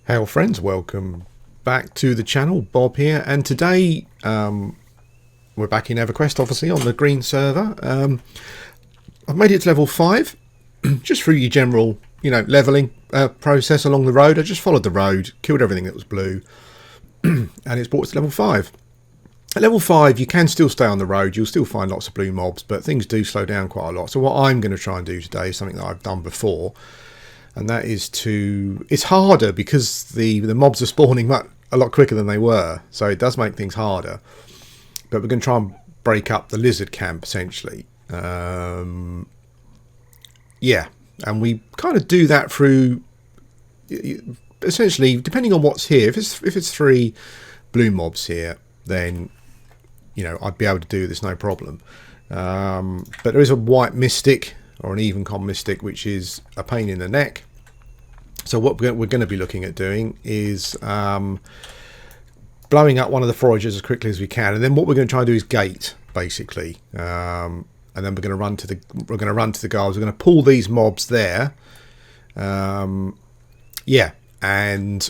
Hail friends, welcome back to the channel. Bob here, and today we're back in Everquest, obviously on the green server. I've made it to level 5 just through your general leveling process along the road. I just followed the road, killed everything that was blue, and it's brought us to level 5. At level 5 you can still stay on the road, you'll still find lots of blue mobs, but things do slow down quite a lot. So what I'm going to try and do today is something that I've done before, and that is it's harder because the mobs are spawning a lot quicker than they were, so it does make things harder. But we're going to try and break up the lizard camp essentially. Yeah, and we kind of do that through essentially, depending on what's here. If it's 3 blue mobs here, then I'd be able to do this no problem. But there is a white mystic or an even con mystic, which is a pain in the neck. So what we're going to be looking at doing is blowing up one of the foragers as quickly as we can, and then what we're going to try and do is gate basically, and then we're going to run to the guards. We're going to pull these mobs there, yeah, and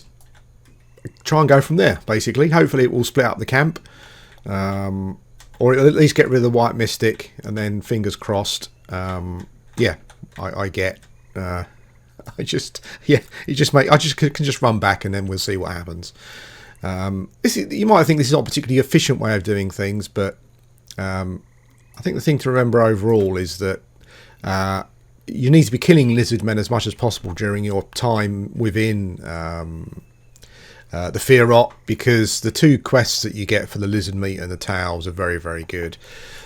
try and go from there basically. Hopefully it will split up the camp, or at least get rid of the white mystic, and then fingers crossed. Yeah, I just can just run back, and then we'll see what happens. You might think this is not a particularly efficient way of doing things, but I think the thing to remember overall is that you need to be killing lizard men as much as possible during your time within the fear rot, because the 2 quests that you get for the lizard meat and the tails are very, very good.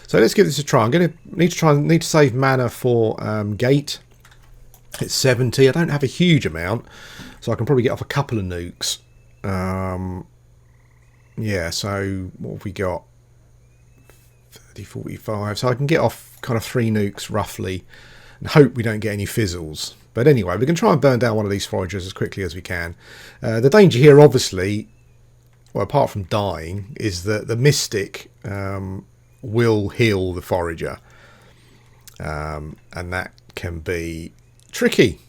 So let's give this a try. I'm going to need to save mana for gate. It's 70. I don't have a huge amount, so I can probably get off a couple of nukes. Yeah, so what have we got? 30, 45. So I can get off kind of 3 nukes roughly, and hope we don't get any fizzles. But anyway, we can try and burn down one of these foragers as quickly as we can. The danger here, obviously, well, apart from dying, is that the mystic will heal the forager, and that can be tricky.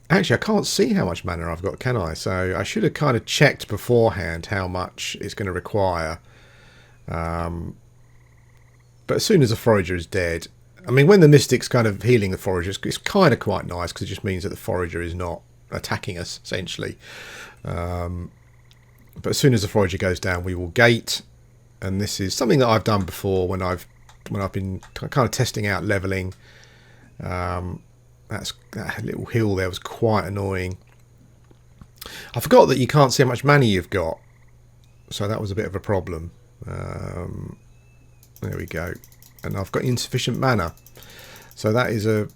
Actually, I can't see how much mana I've got, can I? So I should have kind of checked beforehand how much it's going to require. But as soon as the forager is dead, I mean, when the mystic's kind of healing the forager, it's kind of quite nice, because it just means that the forager is not attacking us, essentially. But as soon as the forager goes down, we will gate. And this is something that I've done before when I've been kind of testing out leveling. That little hill there was quite annoying. I forgot that you can't see how much mana you've got, so that was a bit of a problem. There we go. And I've got insufficient mana, so that is and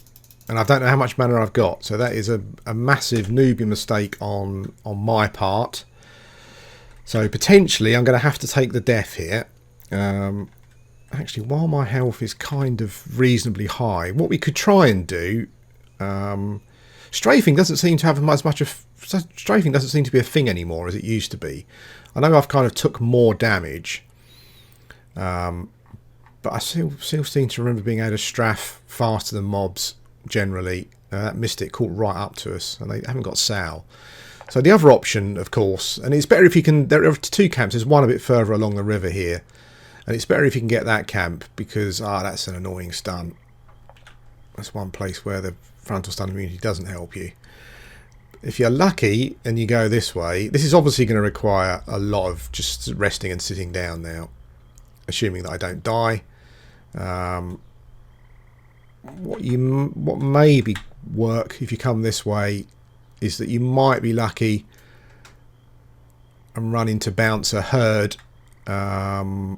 I don't know how much mana I've got, so that is a massive newbie mistake on my part. So potentially I'm going to have to take the death here. Actually, while my health is kind of reasonably high, what we could try and do, strafing doesn't seem to have strafing doesn't seem to be a thing anymore as it used to be. I know I've kind of took more damage, but I still seem to remember being able to strafe faster than mobs generally. That mystic caught right up to us, and they haven't got Sal. So the other option, of course, and it's better if you can. There are 2 camps. There's one a bit further along the river here, and it's better if you can get that camp, because that's an annoying stunt. That's one place where the frontal stun immunity doesn't help you. If you're lucky and you go this way, this is obviously going to require a lot of just resting and sitting down now, assuming that I don't die. What maybe work if you come this way is that you might be lucky and run into bouncer herd. Oh,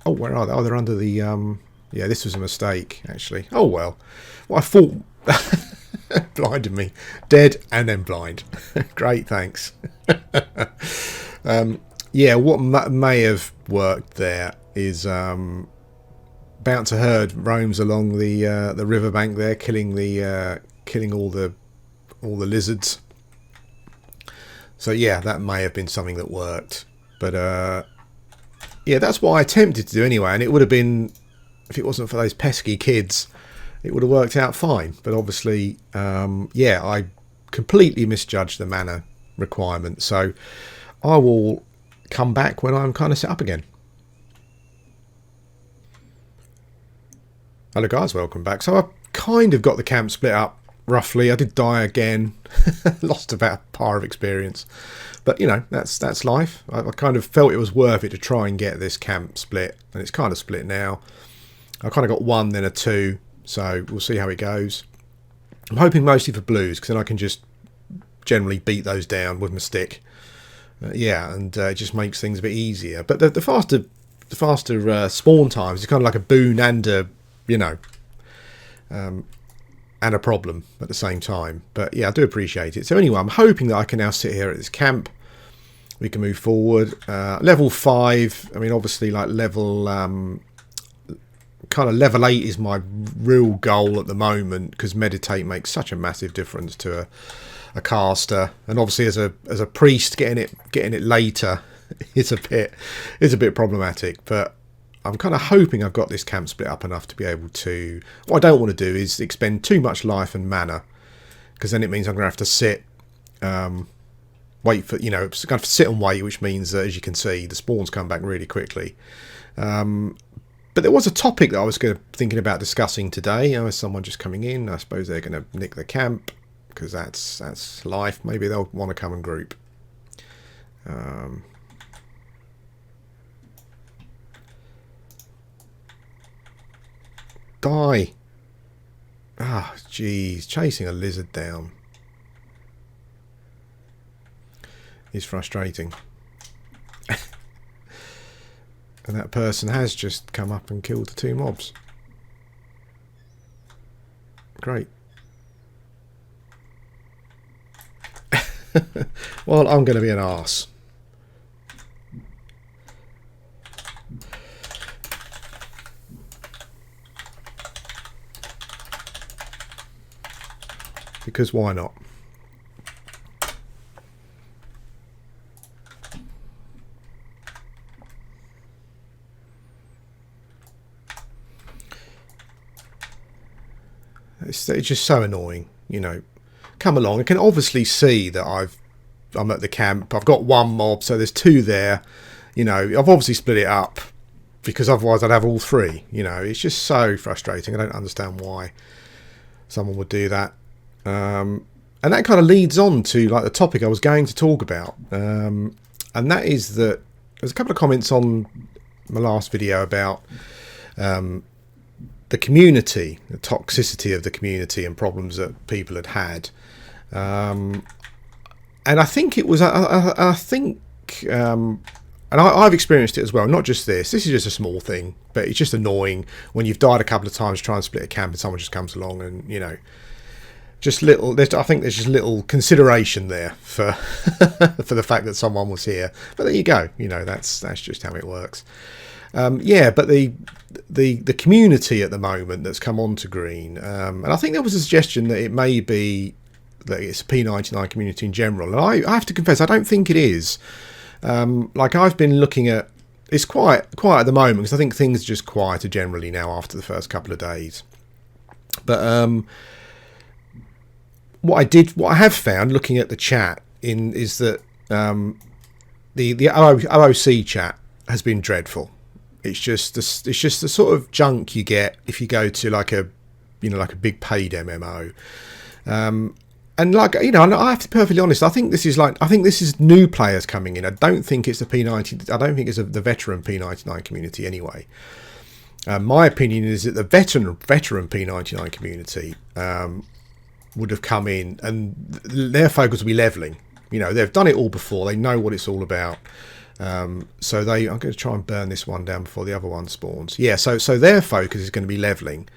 where are they? Oh, they're under the yeah, this was a mistake actually. Oh well, I thought blinded me, dead and then blind. Great, thanks. Yeah, what may have worked there is bouncer herd roams along the riverbank there, killing all the lizards. So yeah, that may have been something that worked. But yeah, that's what I attempted to do anyway, and it would have been, if it wasn't for those pesky kids it would have worked out fine. But obviously, yeah, I completely misjudged the mana requirement. So I will come back when I'm kind of set up again. Hello guys, welcome back. So I kind of got the camp split up roughly. I did die again, lost about a par of experience, but you know, that's life. I kind of felt it was worth it to try and get this camp split, and it's kind of split now. I kind of got 1 then a 2, so we'll see how it goes. I'm hoping mostly for blues, because then I can just generally beat those down with my stick. Yeah, and it just makes things a bit easier. But the faster spawn times is kind of like a boon and a, you know, and a problem at the same time. But yeah, I do appreciate it. So anyway, I'm hoping that I can now sit here at this camp. We can move forward. Level 5. I mean, obviously, like level kind of level 8 is my real goal at the moment, because meditate makes such a massive difference to a caster, and obviously as a priest getting it later is a bit problematic. But I'm kind of hoping I've got this camp split up enough to be able to. What I don't want to do is expend too much life and mana, because then it means I'm going to have to sit, wait for, you know, kind of sit and wait, which means that, as you can see, the spawns come back really quickly. But there was a topic that I was thinking about discussing today. You know, as someone just coming in, I suppose they're going to nick the camp, because that's life. Maybe they'll want to come and group. Die. Ah, jeez, chasing a lizard down is frustrating. And that person has just come up and killed the 2 mobs. Great. Well, I'm going to be an arse. Because why not? It's just so annoying, you know. Come along. I can obviously see that I'm at the camp. I've got 1 mob, so there's 2 there. You know, I've obviously split it up, because otherwise I'd have all 3. You know, it's just so frustrating. I don't understand why someone would do that. And that kind of leads on to like the topic I was going to talk about. And that is that there's a couple of comments on my last video about the community, the toxicity of the community and problems that people had. And I think it was, I think, and I've experienced it as well. Not just this is just a small thing, but it's just annoying when you've died a couple of times trying to split a camp and someone just comes along and, you know, just little, I think there's just little consideration there for for the fact that someone was here. But there you go, you know, that's just how it works. Yeah, but the community at the moment that's come on to Green, and I think there was a suggestion that it may be that it's a P99 community in general, and I have to confess I don't think it is. Like, I've been looking at, it's quiet at the moment, because I think things are just quieter generally now after the first couple of days. But what I have found looking at the chat is that the OOC chat has been dreadful. It's just the sort of junk you get if you go to like a big paid MMO. And like, you know, I have to be perfectly honest, I think this is new players coming in. I don't think it's the P90. I don't think it's the veteran P99 community anyway. My opinion is that the veteran P99 community would have come in, and their focus will be leveling. You know, they've done it all before. They know what it's all about. So I'm going to try and burn this one down before the other one spawns. Yeah, so their focus is going to be leveling.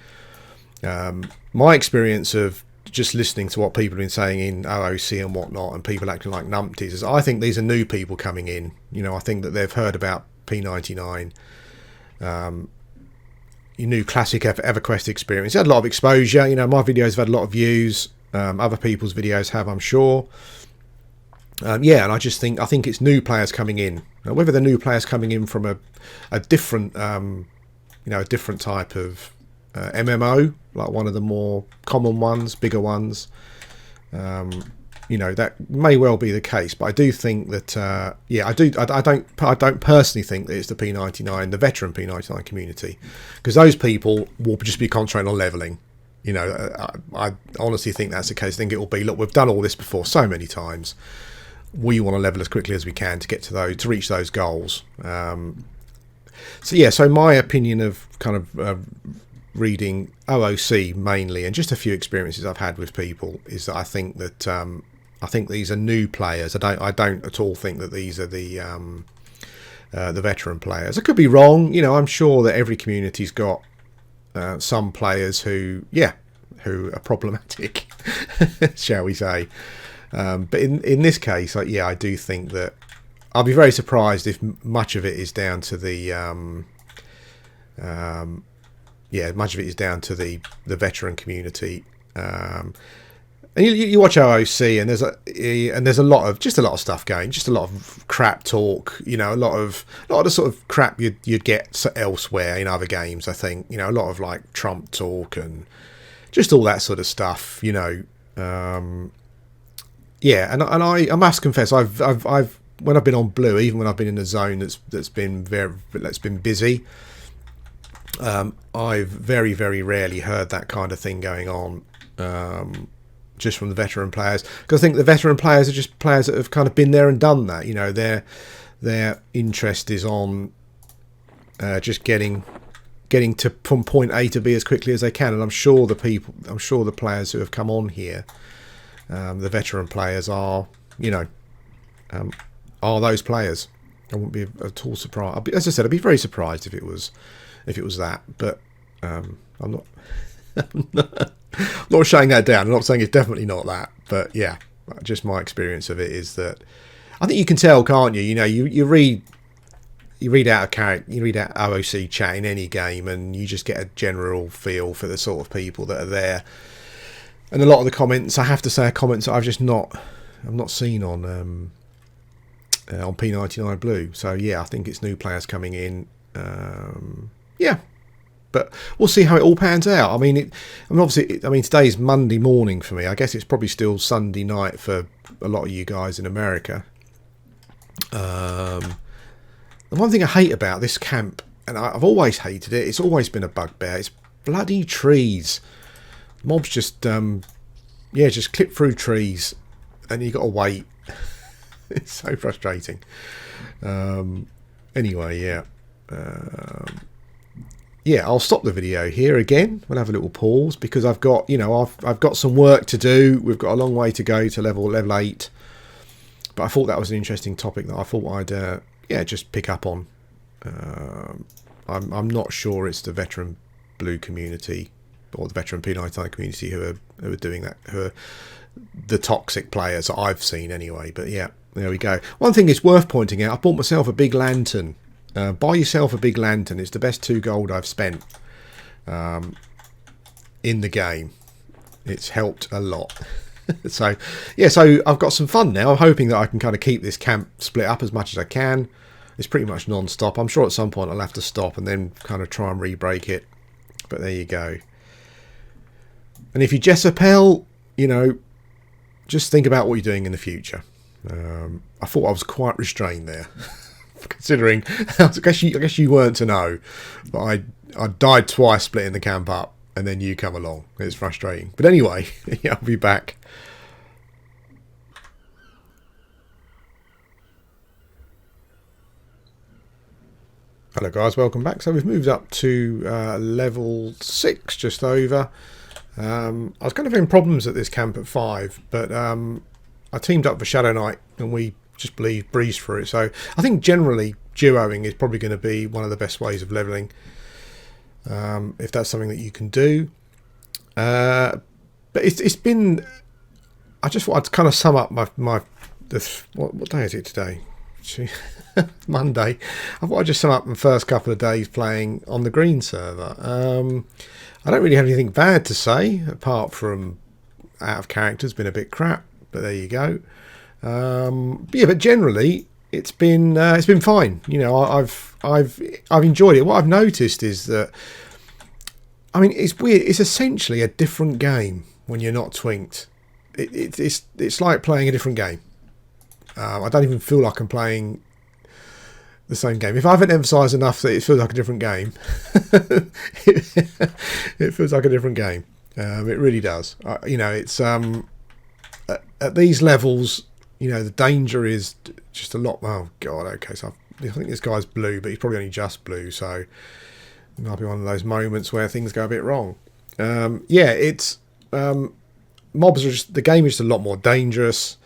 My experience of just listening to what people have been saying in OOC and whatnot, and people acting like numpties, is I think these are new people coming in. You know, I think that they've heard about P99. Your new classic Everquest experience. It had a lot of exposure. You know, my videos have had a lot of views. Other people's videos have, I'm sure. Yeah, and I think it's new players coming in. Now, whether the new players coming in from a different, a different type of MMO, like one of the more common ones, bigger ones. You know, that may well be the case, but I do think that yeah, I don't personally think that it's the P99, the veteran P99 community, because those people will just be concentrating on leveling. You know, I honestly think that's the case. I think it will be, look, we've done all this before so many times. We want to level as quickly as we can to get to those, to reach those goals. So yeah, so my opinion of kind of reading OOC mainly, and just a few experiences I've had with people, is that I think that I think these are new players. I don't at all think that these are the veteran players. I could be wrong. You know, I'm sure that every community's got some players who are problematic, shall we say. But in this case, I do think that I'll be very surprised if much of it is down to the much of it is down to the veteran community. And you watch OOC, and there's a lot of stuff going, just a lot of crap talk. You know, a lot of the sort of crap you'd get elsewhere in other games. I think, you know, a lot of like Trump talk and just all that sort of stuff. You know, yeah. And I must confess, I've when I've been on Blue, even when I've been in a zone that's been busy, I've very, very rarely heard that kind of thing going on. Just from the veteran players, because I think the veteran players are just players that have kind of been there and done that. You know, their interest is on just getting to from point A to B as quickly as they can. And I'm sure the players who have come on here, the veteran players are, you know, are those players. I wouldn't be at all surprised. As I said, I'd be very surprised if it was that. But I'm not. I'm not shutting that down. I'm not saying it's definitely not that, but yeah, just my experience of it is that I think you can tell, can't you? You know, you read out a character, you read out OOC chat in any game, and you just get a general feel for the sort of people that are there. And a lot of the comments, I have to say, are comments that I've not seen on P99 Blue. So yeah, I think it's new players coming in. Yeah. But we'll see how it all pans out. I mean, today's Monday morning for me. I guess it's probably still Sunday night for a lot of you guys in America. The one thing I hate about this camp, and I've always hated it, it's always been a bugbear, it's bloody trees. Mobs just clip through trees, and you got to wait. It's so frustrating. Anyway, yeah. Yeah, I'll stop the video here again. We'll have a little pause because I've got some work to do. We've got a long way to go to level 8. But I thought that was an interesting topic that I thought I'd just pick up on. I'm not sure it's the veteran Blue community or the veteran P99 community who are doing that, who are the toxic players that I've seen anyway. But yeah, there we go. One thing is worth pointing out, I bought myself a big lantern. Buy yourself a big lantern. It's the best 2 gold I've spent in the game. It's helped a lot. So I've got some fun now. I'm hoping that I can kind of keep this camp split up as much as I can. It's pretty much non-stop. I'm sure at some point I'll have to stop and then kind of try and re-break it. But there you go. And if you Jessapel, you know, just think about what you're doing in the future. I thought I was quite restrained there. Considering, I guess you weren't to know, but I died twice splitting the camp up, and then you come along. It's frustrating, but anyway, yeah, I'll be back. Hello guys, welcome back. So we've moved up to level 6, just over. I was kind of having problems at this camp at 5, but I teamed up for Shadow Knight, and we just breezed through it. So I think generally duoing is probably going to be one of the best ways of leveling, if that's something that you can do. But it's been, I just thought I'd kind of sum up what day is it today? Monday. I thought I'd just sum up the first couple of days playing on the green server. I don't really have anything bad to say apart from out of character's been a bit crap, but there you go. But generally it's been fine. You know, I've enjoyed it. What I've noticed is that I mean, it's weird. It's essentially a different game when you're not twinked. It's like playing a different game. I don't even feel like I'm playing the same game. If I haven't emphasised enough that it feels like a different game, it feels like a different game. It really does. It's at these levels, the danger is just a lot. Oh God, okay. So I think this guy's blue, but he's probably only just blue. So it might be one of those moments where things go a bit wrong. It's mobs are just, the game is just a lot more dangerous.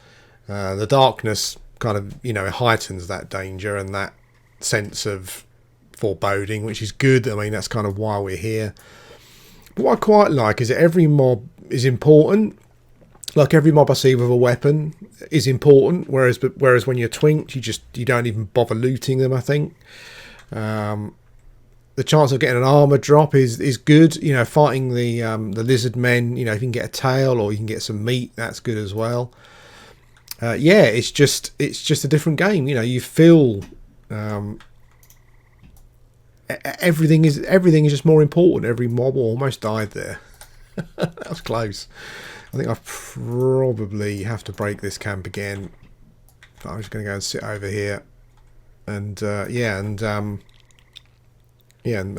The darkness kind of it heightens that danger and that sense of foreboding, which is good. I mean, that's kind of why we're here. But what I quite like is that every mob is important. Like every mob I see with a weapon is important, whereas when you're twinked, you don't even bother looting them. I think the chance of getting an armor drop is good. Fighting the lizard men, if you can get a tail or you can get some meat, that's good as well. It's just a different game. You feel everything is just more important. Every mob almost died there. That was close. I think I probably have to break this camp again. I'm just going to go and sit over here, and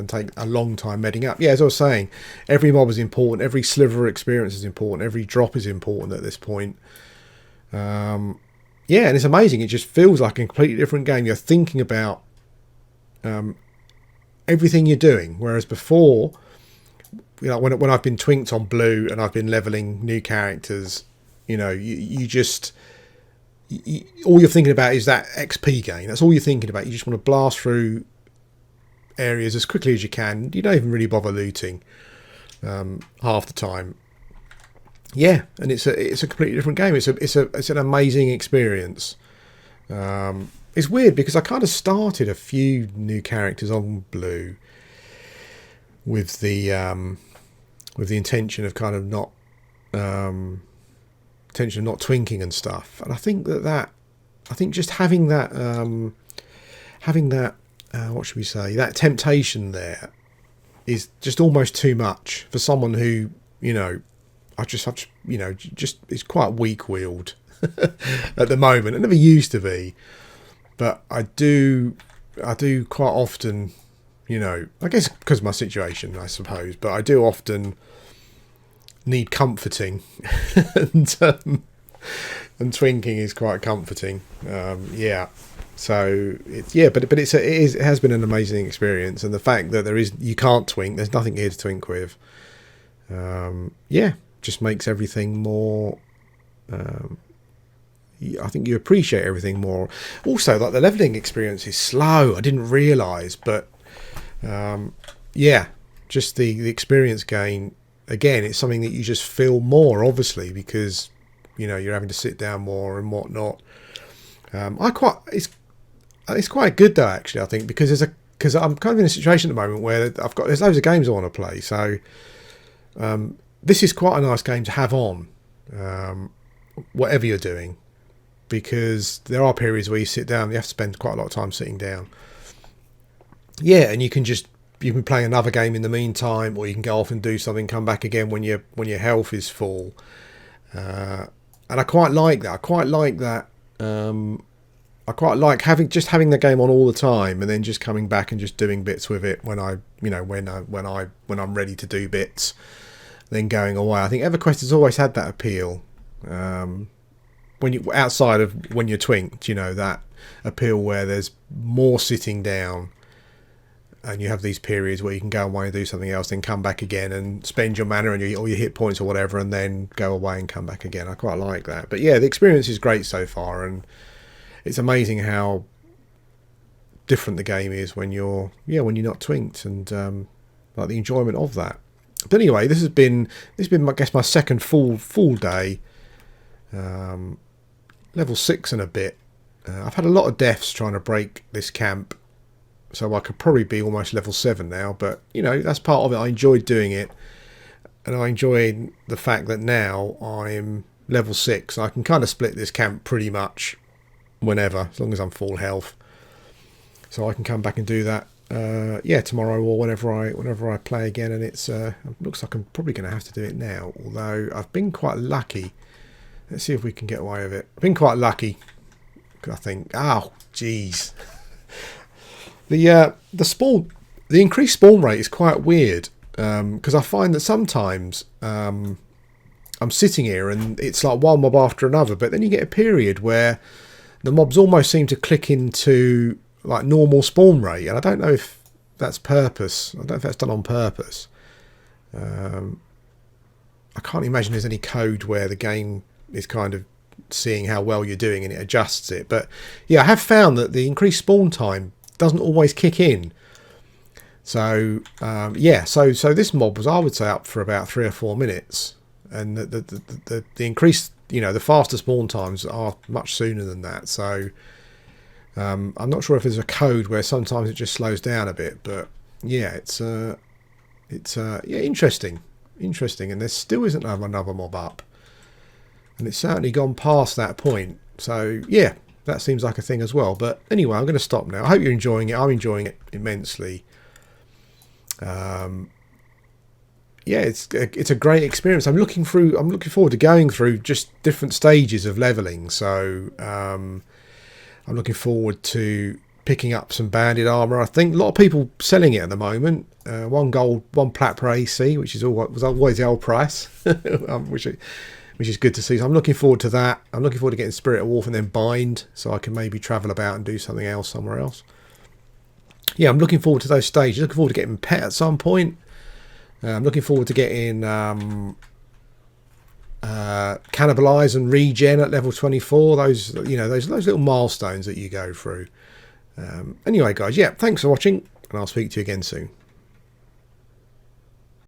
take a long time medding up. As I was saying, every mob is important. Every sliver of experience is important. Every drop is important at this point. And it's amazing. It just feels like a completely different game. You're thinking about everything you're doing, whereas before, when I've been twinked on blue and I've been leveling new characters, all you're thinking about is that XP gain. That's all you're thinking about. You just want to blast through areas as quickly as you can. You don't even really bother looting half the time. And it's a completely different game. It's an amazing experience. It's weird because I kind of started a few new characters on blue with the intention of kind of not twinking and stuff. And I think just having that what should we say, that temptation there is just almost too much for someone who is quite weak-willed at the moment. It never used to be, but I do quite often, I guess because of my situation, I suppose, but I do often need comforting, and twinking is quite comforting. So it has been an amazing experience, and the fact that you can't twink, there's nothing here to twink with. Just makes everything more. I think you appreciate everything more. Also, like the leveling experience is slow. I didn't realise, but just the experience gain. Again, it's something that you just feel more, obviously, because you're having to sit down more and whatnot. It's quite good though, actually. I think because I'm kind of in a situation at the moment where there's loads of games I want to play. So this is quite a nice game to have on, whatever you're doing, because there are periods where you sit down, you have to spend quite a lot of time sitting down. And you can play another game in the meantime, or you can go off and do something, come back again when your health is full. And I quite like that. I quite like having the game on all the time, and then just coming back and just doing bits with it when I'm ready to do bits, then going away. I think Everquest has always had that appeal. When you outside of when you're twinked, that appeal where there's more sitting down, and you have these periods where you can go away and do something else, then come back again and spend your mana and all your hit points or whatever, and then go away and come back again. I quite like that. But the experience is great so far, and it's amazing how different the game is when you're not twinked, and like the enjoyment of that. But anyway, this has been I guess my second full day, level 6 and a bit. I've had a lot of deaths trying to break this camp, so I could probably be almost level 7 now, but that's part of it. I enjoyed doing it, and I enjoy the fact that now I'm level 6. I can kind of split this camp pretty much whenever, as long as I'm full health, so I can come back and do that yeah, tomorrow or whenever I play again, and it looks like I'm probably going to have to do it now. Although I've been quite lucky. Let's see if we can get away with it. I've been quite lucky. I think. Oh, jeez. The increased spawn rate is quite weird, because I find that sometimes I'm sitting here and it's like one mob after another, but then you get a period where the mobs almost seem to click into like normal spawn rate, and I don't know if that's purpose. I don't know if that's done on purpose. I can't imagine there's any code where the game is kind of seeing how well you're doing and it adjusts it. But yeah, I have found that the increased spawn time doesn't always kick in. So yeah, so this mob was, I would say, up for about 3 or 4 minutes, and the increased, the faster spawn times are much sooner than that. So I'm not sure if there's a code where sometimes it just slows down a bit, but yeah, it's yeah, interesting, and there still isn't another mob up, and it's certainly gone past that point. So yeah, that seems like a thing as well. But anyway, I'm going to stop now. I hope you're enjoying it. I'm enjoying it immensely. Yeah, it's a great experience. I'm looking forward to going through just different stages of leveling. So I'm looking forward to picking up some banded armor. I think a lot of people selling it at the moment. 1 gold, 1 plat per AC, which was always the old price, which is good to see. So I'm looking forward to that. I'm looking forward to getting Spirit of Wolf and then Bind, so I can maybe travel about and do something else somewhere else. Yeah, I'm looking forward to those stages. Looking forward to getting Pet at some point. I'm looking forward to getting Cannibalize and Regen at level 24. Those little milestones that you go through. Anyway, guys, yeah, thanks for watching, and I'll speak to you again soon.